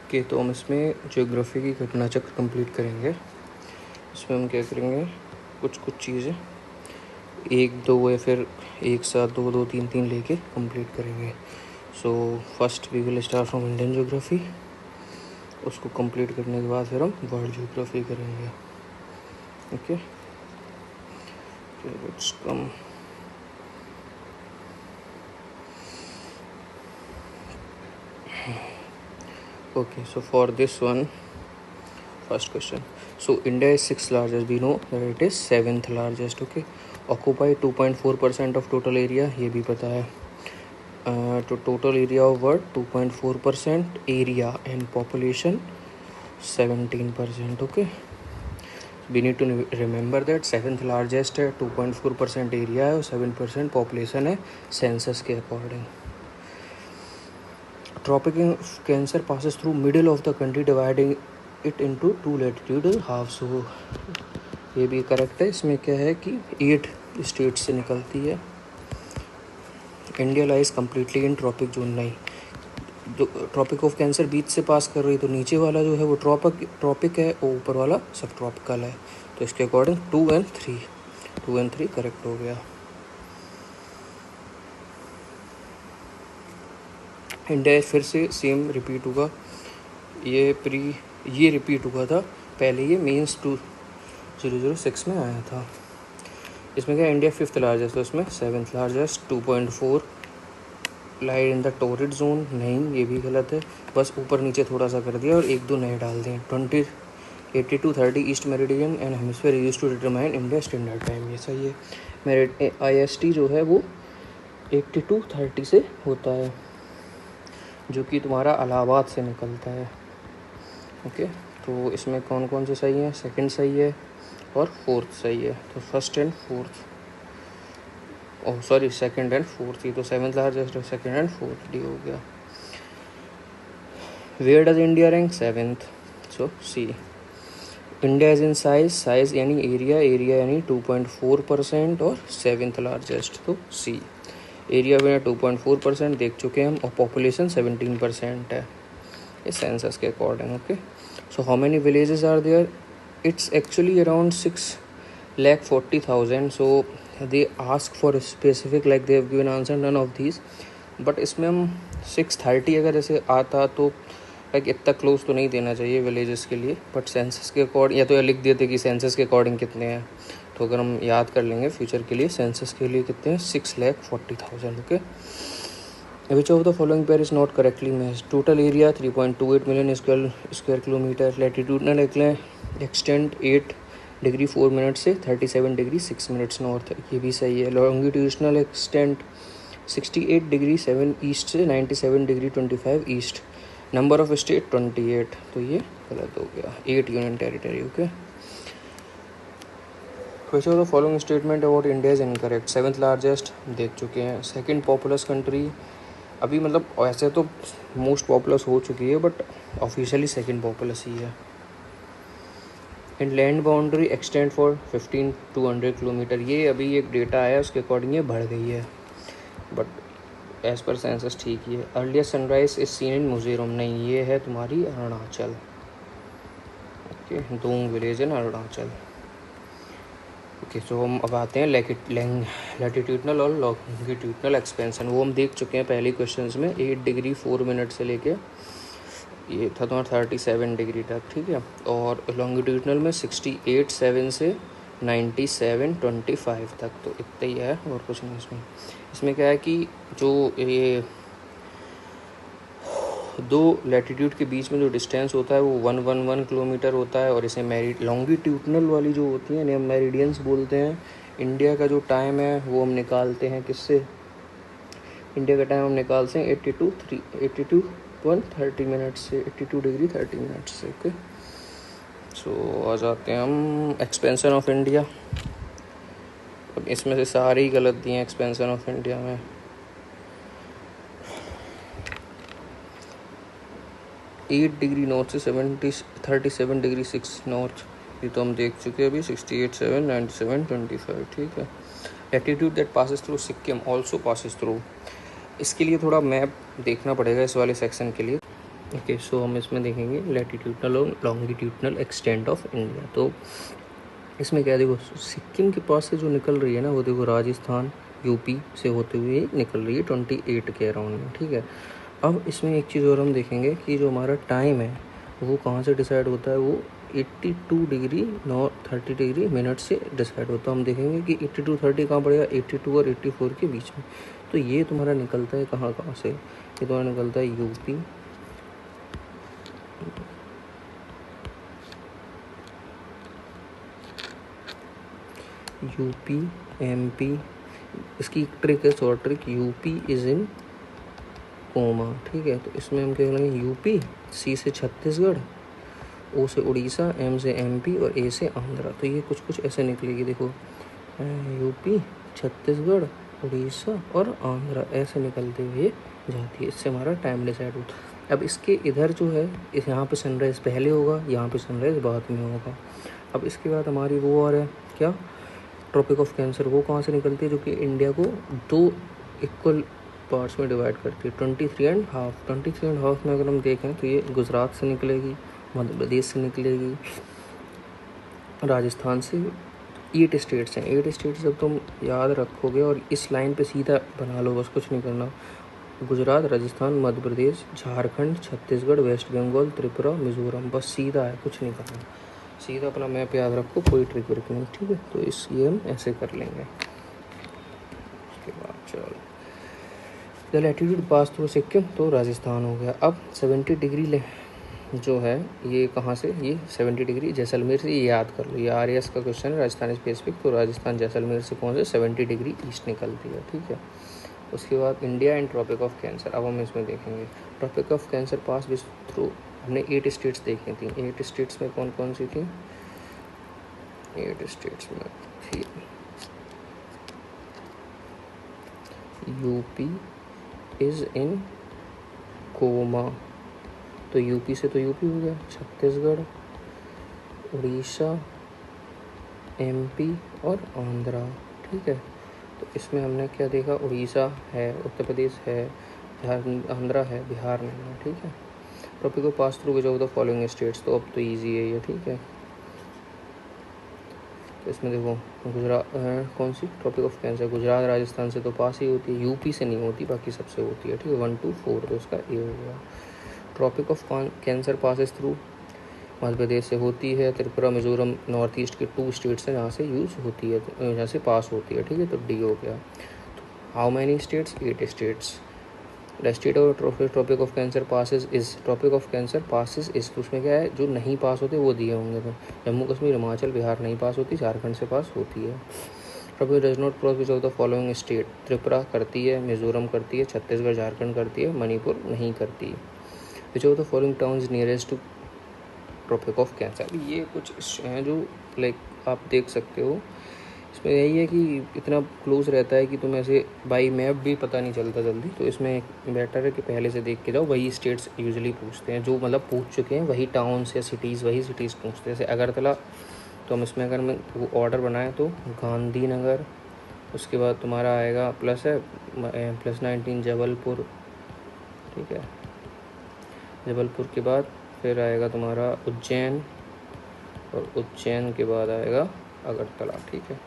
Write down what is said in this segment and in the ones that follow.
Okay, तो हम इसमें ज्योग्राफी की घटना चक्र कंप्लीट करेंगे। इसमें हम क्या करेंगे, कुछ चीज़ें एक दो या फिर एक साथ दो दो तीन तीन लेके कंप्लीट करेंगे। So first we will start from Indian geography. उसको कंप्लीट करने के बाद फिर हम वर्ल्ड ज्योग्राफी करेंगे। Okay, let's come. Okay, so for this one, first question. So India is 6th largest. We know that it is 7th largest. Okay, occupy 2.4% of total area. ये भी पता है। तो total area of world 2.4% area and population 17%. Okay, we need to remember that 7th largest है, 2.4% area है और 7% population है census के according. Tropic Cancer passes through middle of the country, dividing it into two latitudinal halves. So ये भी correct है। इसमें क्या है कि 8 स्टेट्स से निकलती है। India lies completely in tropic zone. नहीं, जो ट्रॉपिक ऑफ कैंसर बीच से पास कर रही है, तो नीचे वाला जो है वो ट्रॉपिक है और ऊपर वाला सब ट्रॉपिकल है। तो इसके अकॉर्डिंग 2 and 3 करेक्ट हो गया। इंडिया फिर से सेम रिपीट होगा। ये रिपीट हुआ था पहले, ये मेंस 2006 में आया था। इसमें क्या, इंडिया 5th लार्जेस्ट, तो इसमें 7th largest 2.4 lied in the torrid zone. नहीं, ये भी गलत है, बस ऊपर नीचे थोड़ा सा कर दिया और एक दो नए डाल दिए। 82:30 east meridian and hemisphere used to determine India standard time. ये सही है। मेरे IST जो है वो 82:30 से होता है, जो कि तुम्हारा इलाहाबाद से निकलता है। ओके, तो इसमें कौन कौन से सही है? सेकंड सही है और फोर्थ सही है। तो first and fourth, second and fourth ही, तो 7th लार्जेस्ट और सेकंड एंड फोर्थ डी हो गया। Where does India rank? 7th, so see. India is in size यानी एरिया यानी 2.4% और 7th लार्जेस्ट, तो सी। एरिया में 2.4% देख चुके हैं हम, और पॉपुलेशन 17% है ये सेंसस के अकॉर्डिंग। Okay, so how many villages are there? It's actually around 6,40,000. So they ask for specific, like they have given answer none of these, but इसमें हम 630 अगर ऐसे आता तो लाइक इतना क्लोज तो नहीं देना चाहिए विलेजेस के लिए, बट सेंसस के अकॉर्डिंग या तो लिख देते कि सेंसस के अकॉर्डिंग कितने हैं। तो अगर हम याद कर लेंगे फ्यूचर के लिए, सेंसस के लिए कितने हैं? 6,40,000. Okay, which of the following pair is not correctly matched? Total area 3.28 million square kilometre. Latitudinal extent 8 degree 4 minute से 37 डिग्री 6 मिनट्स नॉर्थ, ये भी सही है। लॉन्गिट्यूडनल एक्सटेंट 68 डिग्री 7 ईस्ट से 97 degree 25 east. Number of state 28, तो ये गलत हो गया। 8 union territory. Okay, which of the following statement about India is incorrect? 7th largest देख चुके हैं। सेकंड पॉपुलस कंट्री, अभी मतलब ऐसे तो मोस्ट पॉपुलस हो चुकी है, बट ऑफिशियली सेकंड पॉपुलस ही है। इन land boundary extend for 15-100 kilometre, ये अभी एक डेटा आया उसके अकॉर्डिंग ये बढ़ गई है, बट एज पर सेंसस ठीक ही है। Earlier sunrise is seen in Mizoram. नहीं, ये है तुम्हारी Arunachal. Okay, Dong village in Arunachal. Okay, so हम अब आते हैं लैटिट्यूडनल और लॉन्गिट्यूडनल एक्सपेंशन। वो हम देख चुके हैं पहले क्वेश्चंस में। 8 डिग्री 4 मिनट से लेके ये था तुम्हारा 37 डिग्री तक, ठीक है। और लॉन्गिट्यूडनल में 68.7 से 97.25 तक, तो इतना ही है और कुछ नहीं। इसमें क्या है कि जो ये दो लैटिट्यूड के बीच में जो डिस्टेंस होता है वो 111 किलोमीटर होता है। और इसे लॉन्गिट्यूडनल वाली जो होती हैं इन्हें मेरिडियंस बोलते हैं। इंडिया का जो टाइम है वो हम निकालते हैं किससे? इंडिया का टाइम हम निकालते हैं 82.30 मिनट से, 82 डिग्री 30 मिनट से। ओके, सो आ जाते हैं हम एक्सपेंशन ऑफ इंडिया। अब इसमें से सारे ही गलत दिए हैं एक्सपेंशन ऑफ इंडिया में। एट डिग्री नॉर्थ से 37 डिग्री 6 नॉर्थ, ये तो हम देख चुके हैं अभी। 68.7 97.25, ठीक है। Latitude that passes through Sikkim also passes through. इसके लिए थोड़ा मैप देखना पड़ेगा इस वाले सेक्शन के लिए। ओके, सो हम इसमें देखेंगे लैटिट्यूडनल और लॉन्गिट्यूडनल एक्सटेंट ऑफ इंडिया। तो इसमें क्या देखो, सिक्किम के पास से जो निकल रही है ना, वो देखो राजस्थान यूपी से होते हुए निकल रही है 28 के अराउंड में, ठीक है। अब इसमें एक चीज़ और हम देखेंगे कि जो हमारा टाइम है वो कहाँ से डिसाइड होता है, वो 82 डिग्री 30 डिग्री मिनट से डिसाइड होता है। हम देखेंगे कि 82 30 कहाँ पड़ेगा, 82 और 84 के बीच में। तो ये तुम्हारा निकलता है कहाँ कहाँ से, ये तुम्हारा निकलता है यूपी एमपी। इसकी ट्रिक है, short trick, UP is in coma, ठीक है। तो इसमें हम क्या बोलेंगे, यूपी, सी से छत्तीसगढ़, ओ से उड़ीसा, एम से एमपी और ए से आंध्रा। तो ये कुछ कुछ ऐसे निकलेगी, देखो यूपी, छत्तीसगढ़, उड़ीसा और आंध्रा ऐसे निकलते हुए जाती है। इससे हमारा टाइम डिसाइड होता है। अब इसके इधर जो है, इस यहाँ पे सनराइज़ पहले होगा, यहाँ पे सनराइज़ बाद में होगा। अब इसके बाद हमारी वो और है क्या, ट्रॉपिक ऑफ कैंसर। वो कहाँ से निकलती है, जो कि इंडिया को 2 इक्वल पार्ट्स में डिवाइड करती है, 23.5। 23.5 में अगर हम देखें तो ये गुजरात से निकलेगी, मध्य प्रदेश से निकलेगी, राजस्थान से। 8 स्टेट्स हैं, 8 स्टेट्स जब तुम याद रखोगे और इस लाइन पे सीधा बना लो, बस कुछ नहीं करना। गुजरात, राजस्थान, मध्य प्रदेश, झारखंड, छत्तीसगढ़, वेस्ट बंगाल, त्रिपुरा, मिजोरम, बस सीधा है, कुछ नहीं करना। सीधा अपना मैप याद रखो, कोई ट्रिक व्रिक नहीं, ठीक है। तो ये हम ऐसे कर लेंगे। उसके बाद चलो, the latitude pass through Sikkim, तो राजस्थान हो गया। अब 70 डिग्री ले जो है, ये कहाँ से, ये 70 डिग्री जैसलमेर से, ये याद कर लो, ये RAS का क्वेश्चन है, राजस्थान स्पेसिफिक। तो राजस्थान जैसलमेर से कौन से 70 डिग्री ईस्ट निकलती है, ठीक है। उसके बाद India and tropic of cancer. अब हम इसमें देखेंगे tropic of cancer pass with through, हमने 8 स्टेट्स देखी थी। 8 स्टेट्स में कौन कौन सी थी, 8 स्टेट्स में थी यूपी इज़ इन कोमा, तो यूपी से तो यूपी हो गया, छत्तीसगढ़, उड़ीसा, एमपी और आंध्रा, ठीक है। तो इसमें हमने क्या देखा, उड़ीसा है, उत्तर प्रदेश है, आंध्रा है, बिहार नहीं है, ठीक है। ट्रॉपिक को pass through which of the following states, तो अब तो ईजी है ये, ठीक है। तो इसमें देखो गुजरात, कौन सी tropic of cancer, Gujarat Rajasthan से तो पास ही होती है, यूपी से नहीं होती, बाकी सबसे होती है, ठीक है। 1 2 4, तो इसका ए हो गया। Tropic of cancer passes through, Madhya Pradesh से होती है, त्रिपुरा, मिजोरम, नॉर्थ ईस्ट के 2 स्टेट्स हैं जहाँ से यूज़ होती है, जहाँ से पास होती है, ठीक है। तो डी हो गया। How many states, 8 states. The state of tropic of cancer passes is, tropic of cancer passes is, तो उसमें क्या है, जो नहीं पास होते वो दिए होंगे। तो जम्मू कश्मीर, हिमाचल, बिहार नहीं पास होती, झारखंड से पास होती है। Tropic does not cross which of the following state, Tripura करती है, मिजोरम करती है, छत्तीसगढ़ झारखंड करती है, मणिपुर नहीं करती। Which of the following towns nearest to tropic of cancer. ये कुछ हैं जो लाइक आप देख सकते हो। इसमें यही है कि इतना क्लोज रहता है कि तुम ऐसे बाई मैप भी पता नहीं चलता जल्दी। तो इसमें बेटर है कि पहले से देख के जाओ। वही स्टेट्स यूजुअली पूछते हैं, जो मतलब पूछ चुके हैं वही टाउन्स या सिटीज़, वही सिटीज़ पूछते हैं। जैसे अगरतला, तो हम इसमें अगर मैं वो ऑर्डर बनाएं तो गांधीनगर, उसके बाद तुम्हारा आएगा प्लस है +19 जबलपुर, ठीक है। जबलपुर के बाद फिर आएगा तुम्हारा उज्जैन, और उज्जैन के बाद आएगा अगरतला, ठीक है।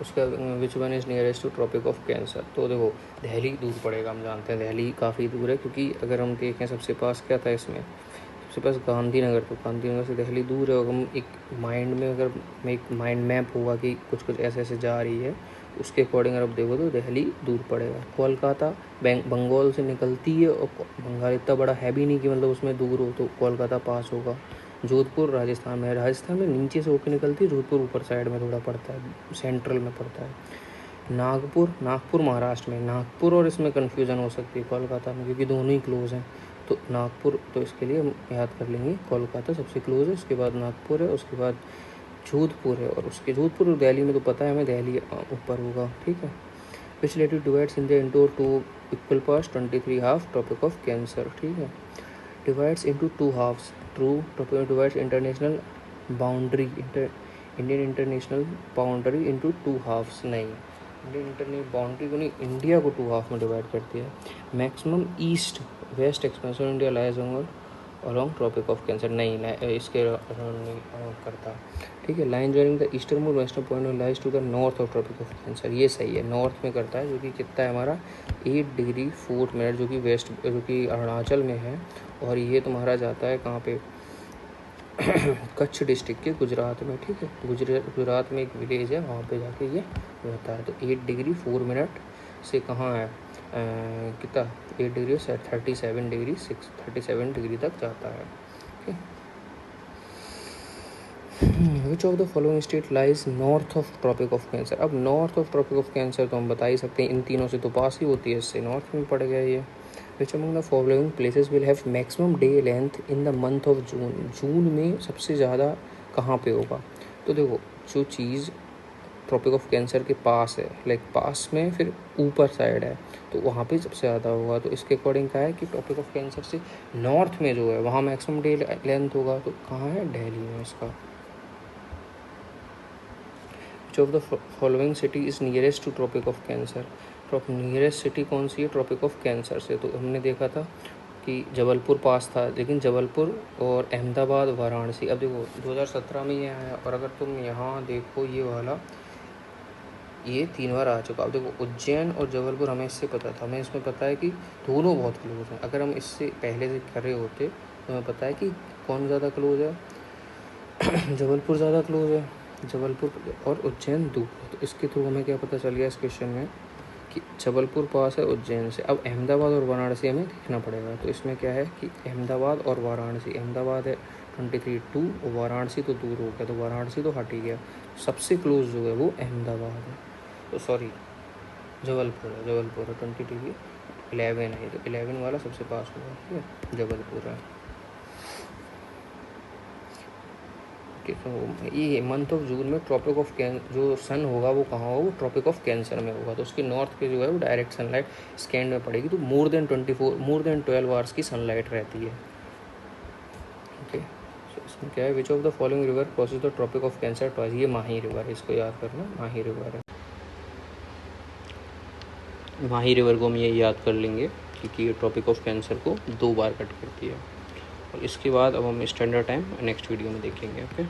उसका which one is nearest to tropic of cancer, तो देखो दिल्ली दूर पड़ेगा, हम जानते हैं दिल्ली काफ़ी दूर है, क्योंकि अगर हम देखें सबसे पास क्या था इसमें, सबसे पास गांधीनगर, तो गांधीनगर से दिल्ली दूर है। और हम एक माइंड में, अगर एक माइंड मैप होगा कि कुछ कुछ ऐसे ऐसे जा रही है, उसके अकॉर्डिंग अगर आप देखो तो दिल्ली दूर पड़ेगा। कोलकाता बंगाल से निकलती है, और बंगाल इतना बड़ा है भी नहीं कि मतलब उसमें दूर हो, तो कोलकाता पास होगा। जोधपुर राजस्थान में, राजस्थान में नीचे से होकर निकलती है, जोधपुर ऊपर साइड में थोड़ा पड़ता है, सेंट्रल में पड़ता है। नागपुर महाराष्ट्र में, नागपुर और इसमें कन्फ्यूज़न हो सकती है कोलकाता में, क्योंकि दोनों ही क्लोज हैं। तो नागपुर, तो इसके लिए हम याद कर लेंगे कोलकाता सबसे क्लोज है, उसके बाद नागपुर है, उसके बाद जोधपुर है, और उसके जोधपुर और दिल्ली में तो पता है हमें, दिल्ली ऊपर होगा, ठीक है। Which latitude divides India into 2 equal parts, 23 half tropic of cancer, ठीक है। Divides into 2 halves, true. Tropic divides international boundary, Indian international boundary into 2 halves, नहीं, इंडियन इंटरनेशनल बाउंड्री को नहीं, इंडिया को 2 हाफ में डिवाइड करती है। Maximum east west expansion India lies along tropic of cancer, नहीं इसके नहीं करता। ठीक है, line joining the eastern most western point lies to the north of tropic of cancer, ये सही है, नॉर्थ में करता है, जो कि कितना है हमारा 8 डिग्री 4 मिनट, जो कि वेस्ट, जो कि अरुणाचल में है। और ये तुम्हारा जाता है कहाँ पे, कच्छ डिस्ट्रिक्ट के गुजरात में। ठीक है, गुजरात में एक विलेज है, वहाँ पे जाके ये रहता है। तो 8 डिग्री 4 मिनट से कहाँ है, कितना 8 डिग्री से 37 डिग्री 37 डिग्री तक जाता है। Which of the following state lies north of tropic of cancer. अब north of tropic of cancer तो हम बता ही सकते हैं, इन तीनों से तो पास ही होती है, इससे नॉर्थ में पड़ गया ये। Which among the following places will have maximum day length in the month of June, जून में सबसे ज़्यादा कहाँ पे होगा। तो देखो, जो चीज़ ट्रॉपिक ऑफ कैंसर के पास है, लाइक पास में फिर ऊपर साइड है, तो वहाँ पे सबसे ज़्यादा होगा। तो इसके अकॉर्डिंग क्या है कि ट्रॉपिक ऑफ कैंसर से नॉर्थ में जो है वहाँ मैक्सिमम डे लेंथ होगा, तो कहाँ है, दिल्ली में इसका। Which of the following city is nearest to tropic of cancer, nearest city कौन सी है ट्रॉपिक ऑफ कैंसर से। तो हमने देखा था कि जबलपुर पास था, लेकिन जबलपुर और अहमदाबाद, वाराणसी। अब देखो 2017 में ये आया, और अगर तुम यहाँ देखो ये वाला, ये 3 बार आ चुका। अब देखो उज्जैन और जबलपुर हमें इससे पता था, हमें इसमें पता है कि दोनों बहुत क्लोज हैं। अगर हम इससे पहले से कर रहे होते तो हमें पता है कि कौन ज़्यादा क्लोज है, जबलपुर ज़्यादा क्लोज है, जबलपुर और उज्जैन दूर है। तो इसके थ्रू हमें क्या पता चल गया इस क्वेश्चन में कि जबलपुर पास है उज्जैन से। अब अहमदाबाद और वाराणसी हमें देखना पड़ेगा। तो इसमें क्या है कि अहमदाबाद और वाराणसी, अहमदाबाद है 23-2 और वाराणसी तो दूर हो गया, तो वाराणसी तो हट ही गया। सबसे क्लोज जो है वो अहमदाबाद है, तो सॉरी जबलपुर है, जबलपुर है 20-11 है, तो 11 वाला सबसे पास होगा। ठीक है, जबलपुर है। तो ये मंथ ऑफ जून में ट्रॉपिक ऑफ जो सन होगा वो कहाँ होगा, वो ट्रॉपिक ऑफ कैंसर में होगा। तो उसके नॉर्थ पे जो है वो डायरेक्ट सनलाइट स्कैंड में पड़ेगी, तो मोर देन 12 आवर्स की सनलाइट रहती है। ओके, सो इसमें क्या है, which of the following river crosses the tropic of cancer twice, ये माही रिवर है, इसको याद करना, माही रिवर है। माही रिवर को हम ये याद कर लेंगे क्योंकि ये ट्रॉपिक ऑफ कैंसर को 2 बार कट करती है। और इसके बाद अब हम स्टैंडर्ड टाइम नेक्स्ट वीडियो में देखेंगे। ओके।